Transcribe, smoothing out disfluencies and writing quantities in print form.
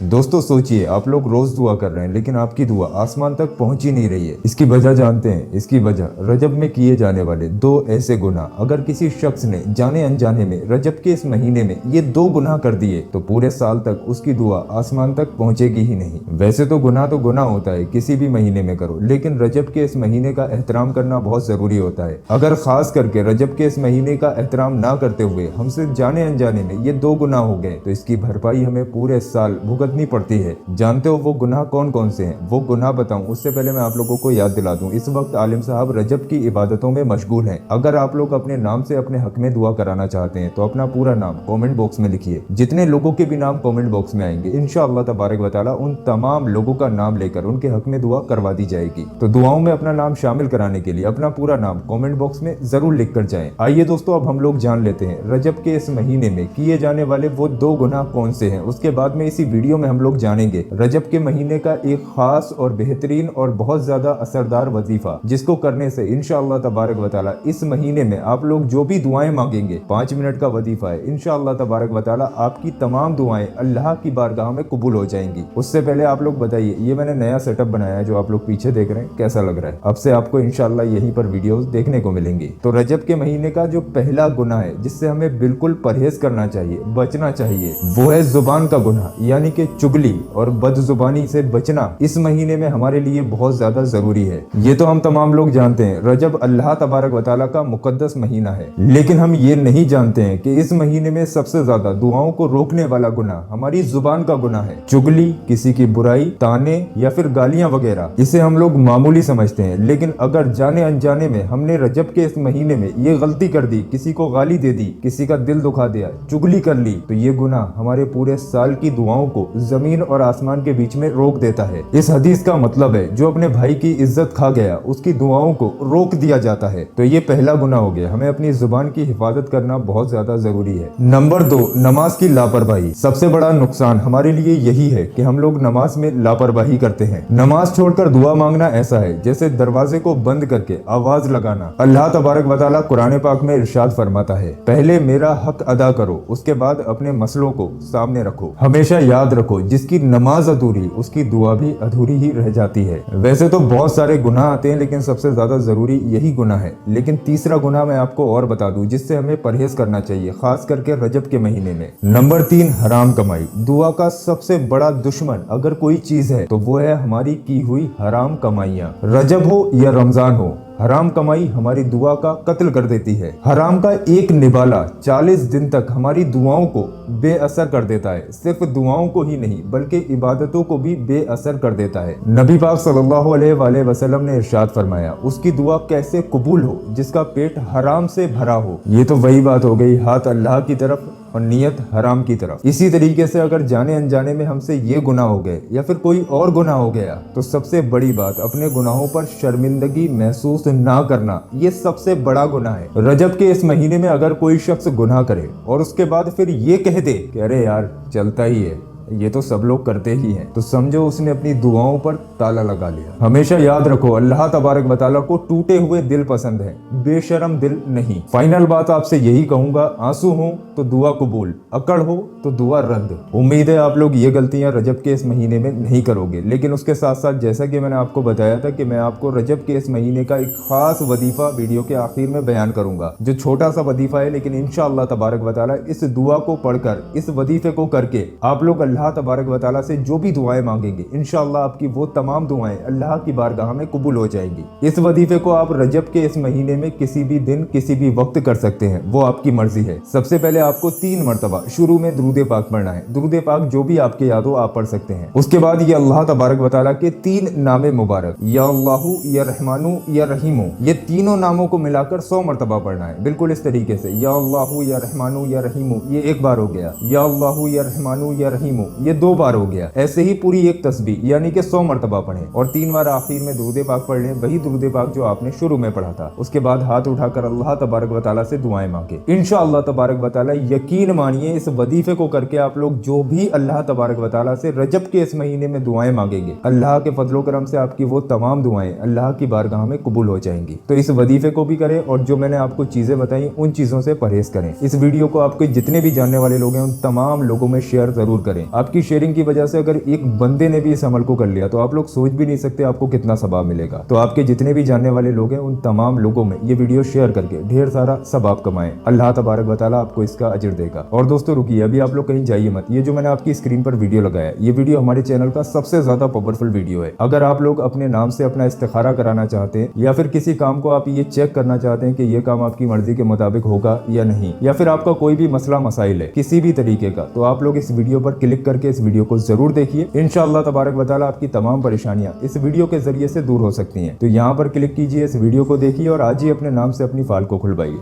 दोस्तों सोचिए, आप लोग रोज दुआ कर रहे हैं लेकिन आपकी दुआ आसमान तक पहुंच ही नहीं रही है। इसकी वजह जानते हैं? इसकी वजह रजब में किए जाने वाले दो ऐसे गुनाह। अगर किसी शख्स ने जाने अनजाने में रजब के इस महीने में ये दो गुनाह कर दिए तो पूरे साल तक उसकी दुआ आसमान तक पहुंचेगी ही नहीं। वैसे तो गुनाह होता है, किसी भी महीने में करो, लेकिन रजब के इस महीने का एहतराम करना बहुत जरूरी होता है। अगर खास करके रजब के इस महीने का एहतराम ना करते हुए हमसे जाने अनजाने में ये दो गुनाह हो गए तो इसकी भरपाई हमें पूरे साल भुगतनी पड़ती है। जानते हो वो गुनाह कौन कौन से हैं? वो गुनाह बताऊं उससे पहले मैं आप लोगों को याद दिला दूं, इस वक्त आलिम साहब रजब की इबादतों में मशगूल हैं। अगर आप लोग अपने नाम से अपने हक में दुआ कराना चाहते हैं तो अपना पूरा नाम कमेंट बॉक्स में लिखिए। जितने लोगों के भी नाम कमेंट बॉक्स में आएंगे इंशाअल्लाह तबारक व तआला उन तमाम लोगों का नाम लेकर उनके हक में दुआ करवा दी जाएगी। तो दुआओं में अपना नाम शामिल कराने के लिए अपना पूरा नाम कमेंट बॉक्स में जरूर लिख कर जाएं। आइए दोस्तों, अब हम लोग जान लेते हैं रजब के इस महीने में किए जाने वाले वो दो गुनाह कौन से हैं। उसके बाद में इसी वीडियो में हम लोग जानेंगे रजब के महीने का एक खास और बेहतरीन और बहुत ज्यादा असरदार वजीफा, जिसको करने से इंशाअल्लाह तबारक व तआला इस महीने में आप लोग जो भी दुआएं मांगेंगे, 5 मिनट का वजीफा है, इंशाअल्लाह तबारक व तआला आपकी तमाम दुआएं अल्लाह की बारगाह में कबूल हो जाएंगी। उससे पहले आप लोग बताइए, ये मैंने नया सेटअप बनाया है जो आप लोग पीछे देख रहे हैं, कैसा लग रहा है? अब से आपको इंशाअल्लाह यहीं पर वीडियोस देखने को मिलेंगी। तो रजब के महीने का जो पहला गुनाह है जिससे हमें बिल्कुल परहेज करना चाहिए, बचना चाहिए, वो है जुबान का गुनाह, यानी कि चुगली और बदजुबानी से बचना इस महीने में हमारे लिए बहुत ज्यादा जरूरी है। ये तो हम तमाम लोग जानते हैं रजब अल्लाह तबारक व तआला का मुकद्दस महीना है, लेकिन हम ये नहीं जानते हैं कि इस महीने में सबसे ज्यादा दुआओं को रोकने वाला गुनाह हमारी जुबान का गुनाह है। चुगली, किसी की बुराई, ताने या फिर गालियां वगैरह, इसे हम लोग मामूली समझते हैं, लेकिन अगर जाने अनजाने में हमने रजब के इस महीने में ये गलती कर दी, किसी को गाली दे दी, किसी का दिल दुखा दिया, चुगली कर ली, तो ये गुनाह हमारे पूरे साल की दुआओं को जमीन और आसमान के बीच में रोक देता है। इस हदीस का मतलब है जो अपने भाई की इज्जत खा गया उसकी दुआओं को रोक दिया जाता है। तो ये पहला गुनाह हो गया, हमें अपनी जुबान की हिफाजत करना बहुत ज्यादा जरूरी है। नंबर 2, नमाज की लापरवाही। सबसे बड़ा नुकसान हमारे लिए यही है कि हम लोग नमाज में लापरवाही करते हैं। नमाज छोड़कर दुआ मांगना ऐसा है जैसे दरवाजे को बंद करके आवाज लगाना। अल्लाह तबारक व तआला कुरान पाक में इरशाद फरमाता है, पहले मेरा हक अदा करो, उसके बाद अपने मसलों को सामने रखो। हमेशा याद रखो, जिसकी नमाज अधूरी उसकी दुआ भी अधूरी ही रह जाती है। वैसे तो बहुत सारे गुनाह आते हैं लेकिन सबसे ज्यादा जरूरी यही गुनाह है। लेकिन तीसरा गुनाह मैं आपको और बता दूं जिससे हमें परहेज करना चाहिए, खास करके रजब के महीने में। नंबर 3, हराम कमाई। दुआ का सबसे बड़ा दुश्मन अगर कोई चीज है तो वो है हमारी की हुई हराम कमाइयां। रजब हो या रमजान हो, हराम कमाई हमारी दुआ का कत्ल कर देती है। हराम का एक निवाला 40 दिन तक हमारी दुआओं को बेअसर कर देता है। सिर्फ दुआओं को ही नहीं बल्कि इबादतों को भी बेअसर कर देता है। नबी पाक सल्लल्लाहु अलैहि वसल्लम ने इरशाद फरमाया, उसकी दुआ कैसे कबूल हो जिसका पेट हराम से भरा हो। ये तो वही बात हो गई, हाथ अल्लाह की तरफ और नियत हराम की तरफ। इसी तरीके से अगर जाने अनजाने में हमसे ये गुनाह हो गए या फिर कोई और गुनाह हो गया तो सबसे बड़ी बात अपने गुनाहों पर शर्मिंदगी महसूस ना करना, ये सबसे बड़ा गुनाह है। रजब के इस महीने में अगर कोई शख्स गुनाह करे और उसके बाद फिर ये कह दे कि अरे यार चलता ही है, ये तो सब लोग करते ही हैं, तो समझो उसने अपनी दुआओं पर ताला लगा लिया। हमेशा याद रखो, अल्लाह तबारक व तआला को टूटे हुए दिल पसंद है, बेशरम दिल नहीं। फाइनल बात आपसे यही कहूंगा, आंसू हो तो दुआ कबूल, अकड़ हो तो दुआ रद्द। उम्मीद है आप लोग ये गलतियां रजब के इस महीने में नहीं करोगे। लेकिन उसके साथ साथ जैसा कि मैंने आपको बताया था कि मैं आपको रजब के इस महीने का एक खास वजीफा वीडियो के आखिर में बयान करूंगा, जो छोटा सा वजीफा है, लेकिन इंशाअल्लाह तबारक व तआला इस दुआ को पढ़कर, इस वजीफे को करके आप लोग अल्लाह तबारक व तआला से जो भी दुआएं मांगेंगे इंशाअल्लाह आपकी वो तमाम दुआएं अल्लाह की बारगाह में कबूल हो जाएंगी। इस वजीफे को आप रजब के इस महीने में किसी भी दिन किसी भी वक्त कर सकते हैं, वो आपकी मर्जी है। सबसे पहले आपको 3 मरतबा शुरू में दुरूद पाक पढ़ना है। दुरूद पाक जो भी आपके याद हो आप पढ़ सकते हैं। उसके बाद ये अल्लाह तबारक व तआला के 3 नामे मुबारक, या अल्लाहु या रहमानु या रहीमु, ये तीनों नामों को मिलाकर 100 मरतबा पढ़ना है। बिल्कुल इस तरीके से, या अल्लाहु या रहमानु या रहीमु, ये एक बार हो गया। या अल्लाहु या रहमानु या रहीमु, ये 2 बार हो गया। ऐसे ही पूरी एक तस्बीह यानी कि 100 मरतबा पढ़ें और 3 बार आखिर में दुरूद पाक पढ़ लें, वही दुरूद पाक जो आपने शुरू में पढ़ा था। उसके बाद हाथ उठाकर अल्लाह तबारक व तआला से दुआएं मांगे। इंशाअल्लाह तबारक व तआला यकीन मानिए इस वजीफे को करके आप लोग जो भी अल्लाह तबारक व तआला से रजब के इस महीने में दुआएं मांगेंगे, अल्लाह के फजलो करम से आपकी वो तमाम दुआएं अल्लाह की बारगाह में कबूल हो जाएंगी। तो इस वजीफे को भी करें और जो मैंने आपको चीजें बताई उन चीजों से परहेज करें। इस वीडियो को आपके जितने भी जानने वाले लोग हैं उन तमाम लोगों में शेयर जरूर करें। आपकी शेयरिंग की वजह से अगर एक बंदे ने भी इस अमल को कर लिया तो आप लोग सोच भी नहीं सकते आपको कितना सवाब मिलेगा। तो आपके जितने भी जानने वाले लोग हैं उन तमाम लोगों में ये वीडियो शेयर करके ढेर सारा सवाब कमाएं। अल्लाह तबारक व तआला आपको इसका अजर देगा। और दोस्तों रुकिए, अभी आप लोग कहीं जाइए मत। ये जो मैंने आपकी स्क्रीन पर वीडियो लगाया, ये वीडियो हमारे चैनल का सबसे ज्यादा पावरफुल वीडियो है। अगर आप लोग अपने नाम से अपना इस्तिखारा कराना चाहते हैं या फिर किसी काम को आप ये चेक करना चाहते हैं कि ये काम आपकी मर्जी के मुताबिक होगा या नहीं, या फिर आपका कोई भी मसला मसाइल है किसी भी तरीके का, तो आप लोग इस वीडियो पर क्लिक करके इस वीडियो को जरूर देखिए। इंशाअल्लाह तबारक व तआला आपकी तमाम परेशानियां इस वीडियो के जरिए से दूर हो सकती हैं। तो यहाँ पर क्लिक कीजिए, इस वीडियो को देखिए और आज ही अपने नाम से अपनी फाइल को खुलवाइए।